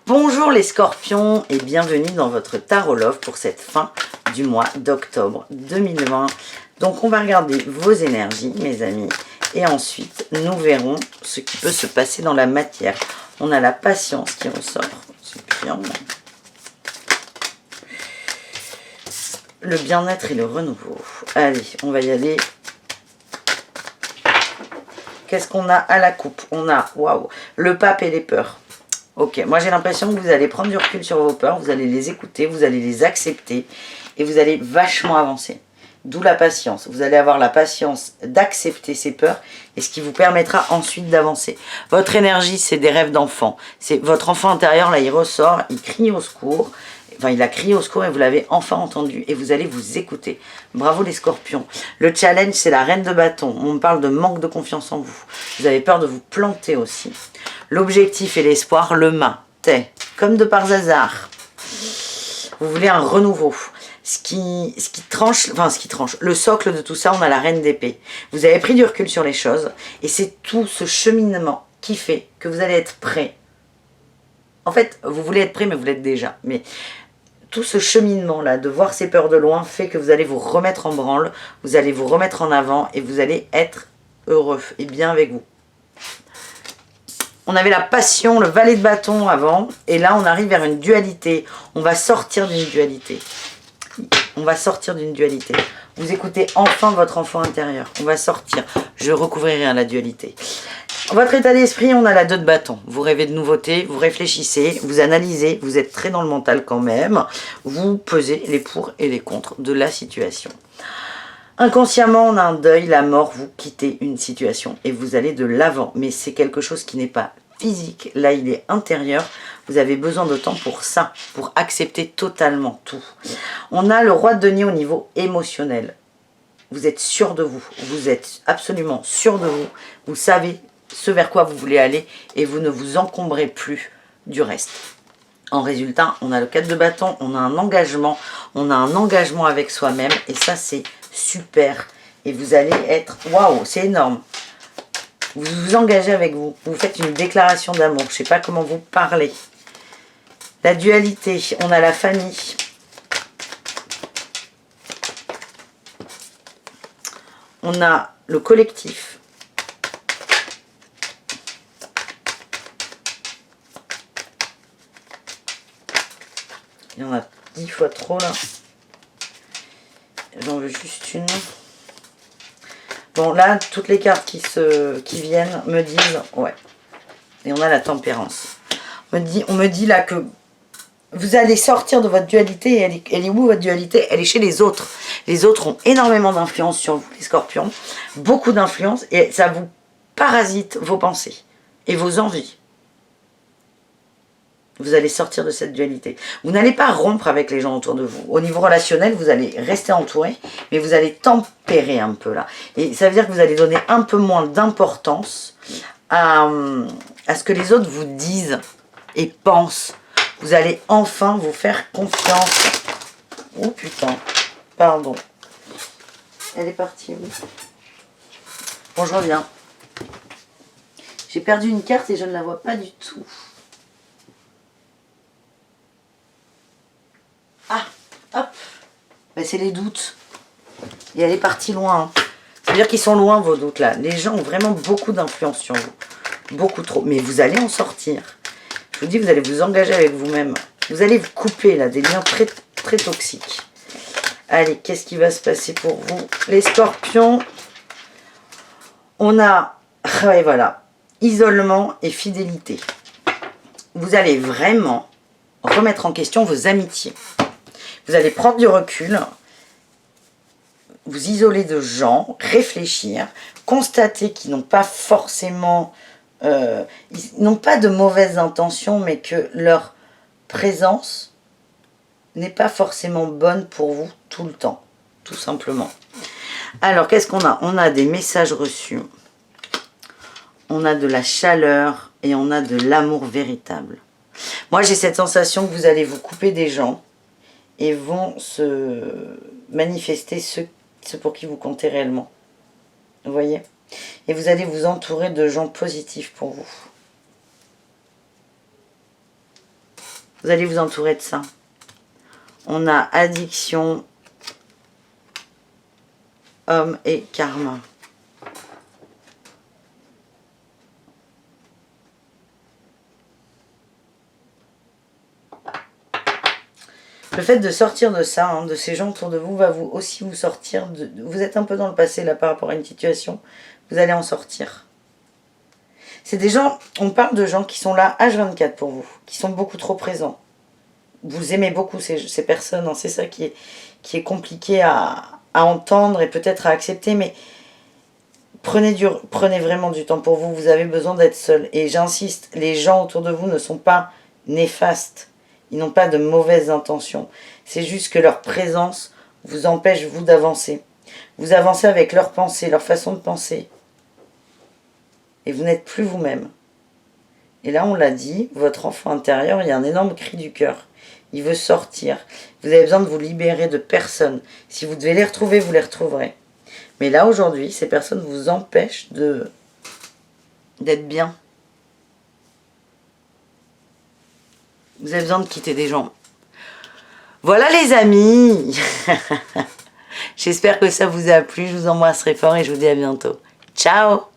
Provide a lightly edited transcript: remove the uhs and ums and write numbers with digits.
Bonjour les scorpions et bienvenue dans votre Tarot Love pour cette fin du mois d'octobre 2020. Donc on va regarder vos énergies mes amis et ensuite nous verrons ce qui peut se passer dans la matière. On a la patience qui ressort, c'est bien. Le bien-être et le renouveau. Allez, on va y aller. Qu'est-ce qu'on a à la coupe? On a, waouh, le pape et les peurs. Ok, moi j'ai l'impression que vous allez prendre du recul sur vos peurs, vous allez les écouter, vous allez les accepter et vous allez vachement avancer. D'où la patience. Vous allez avoir la patience d'accepter ces peurs et ce qui vous permettra ensuite d'avancer. Votre énergie, c'est des rêves d'enfant. C'est votre enfant intérieur, là, il ressort, il crie au secours. Enfin, il a crié au secours et vous l'avez enfin entendu et vous allez vous écouter. Bravo les scorpions. Le challenge, c'est la reine de bâton. On me parle de manque de confiance en vous. Vous avez peur de vous planter aussi. L'objectif et l'espoir, le matin, comme de par hasard. Vous voulez un renouveau. Ce qui tranche, le socle de tout ça, on a la reine d'épée. Vous avez pris du recul sur les choses et c'est tout ce cheminement qui fait que vous allez être prêt. En fait, vous voulez être prêt, mais vous l'êtes déjà. Mais tout ce cheminement-là, de voir ces peurs de loin, fait que vous allez vous remettre en branle, vous allez vous remettre en avant et vous allez être heureux et bien avec vous. On avait la passion, le valet de bâton avant, et là on arrive vers une dualité. On va sortir d'une dualité. On va sortir d'une dualité. Vous écoutez enfin votre enfant intérieur. On va sortir. Je recouvrirai la dualité. Votre état d'esprit, on a la 2 de bâton. Vous rêvez de nouveautés, vous réfléchissez, vous analysez, vous êtes très dans le mental quand même. Vous pesez les pour et les contre de la situation. Inconsciemment, on a un deuil, la mort, vous quittez une situation et vous allez de l'avant. Mais c'est quelque chose qui n'est pas physique, là il est intérieur. Vous avez besoin de temps pour ça, pour accepter totalement tout. On a le roi de denier au niveau émotionnel. Vous êtes sûr de vous, vous êtes absolument sûr de vous. Vous savez ce vers quoi vous voulez aller et vous ne vous encombrez plus du reste. En résultat, on a le 4 de bâton, on a un engagement avec soi-même et ça c'est super. Et vous allez être, waouh, c'est énorme. Vous vous engagez avec vous, vous faites une déclaration d'amour, je ne sais pas comment vous parlez. La dualité, on a la famille. On a le collectif. Il y en a 10 fois trop là. J'en veux juste une. Bon là, toutes les cartes qui viennent me disent, ouais. Et on a la tempérance. On me dit là que vous allez sortir de votre dualité. Et elle est où votre dualité? Elle est chez les autres. Les autres ont énormément d'influence sur vous, les scorpions. Beaucoup d'influence. Et ça vous parasite vos pensées et vos envies. Vous allez sortir de cette dualité. Vous n'allez pas rompre avec les gens autour de vous. Au niveau relationnel, vous allez rester entouré, mais vous allez tempérer un peu là. Et ça veut dire que vous allez donner un peu moins d'importance à ce que les autres vous disent et pensent. Vous allez enfin vous faire confiance. Oh putain, pardon. Elle est partie, oui. Bon, je reviens. J'ai perdu une carte et je ne la vois pas du tout. Ah, hop, ben, c'est les doutes. Et elle est partie loin. Hein. Ça veut dire qu'ils sont loin vos doutes là. Les gens ont vraiment beaucoup d'influence sur vous. Beaucoup trop. Mais vous allez en sortir. Je vous dis, vous allez vous engager avec vous-même. Vous allez vous couper là des liens très, très toxiques. Allez, qu'est-ce qui va se passer pour vous? Les scorpions, on a, ouais, voilà, isolement et fidélité. Vous allez vraiment remettre en question vos amitiés. Vous allez prendre du recul, vous isoler de gens, réfléchir, constater qu'ils n'ont pas forcément, ils n'ont pas de mauvaises intentions, mais que leur présence n'est pas forcément bonne pour vous tout le temps, tout simplement. Alors, qu'est-ce qu'on a? On a des messages reçus, on a de la chaleur et on a de l'amour véritable. Moi, j'ai cette sensation que vous allez vous couper des gens et vont se manifester ceux pour qui vous comptez réellement. Vous voyez? Et vous allez vous entourer de gens positifs pour vous. Vous allez vous entourer de ça. On a addiction, homme et karma. Le fait de sortir de ça, hein, de ces gens autour de vous, va vous aussi vous sortir. Vous êtes un peu dans le passé là par rapport à une situation. Vous allez en sortir. C'est des gens, on parle de gens qui sont là H24 pour vous, qui sont beaucoup trop présents. Vous aimez beaucoup ces personnes, hein, c'est ça qui est compliqué à entendre et peut-être à accepter, mais prenez vraiment du temps pour vous, vous avez besoin d'être seul. Et j'insiste, les gens autour de vous ne sont pas néfastes, ils n'ont pas de mauvaises intentions. C'est juste que leur présence vous empêche, vous, d'avancer. Vous avancez avec leurs pensées, leur façon de penser. Et vous n'êtes plus vous-même. Et là, on l'a dit, votre enfant intérieur, il y a un énorme cri du cœur. Il veut sortir. Vous avez besoin de vous libérer de personnes. Si vous devez les retrouver, vous les retrouverez. Mais là, aujourd'hui, ces personnes vous empêchent d'être bien. Vous avez besoin de quitter des gens. Voilà les amis. J'espère que ça vous a plu. Je vous embrasserai fort et je vous dis à bientôt. Ciao.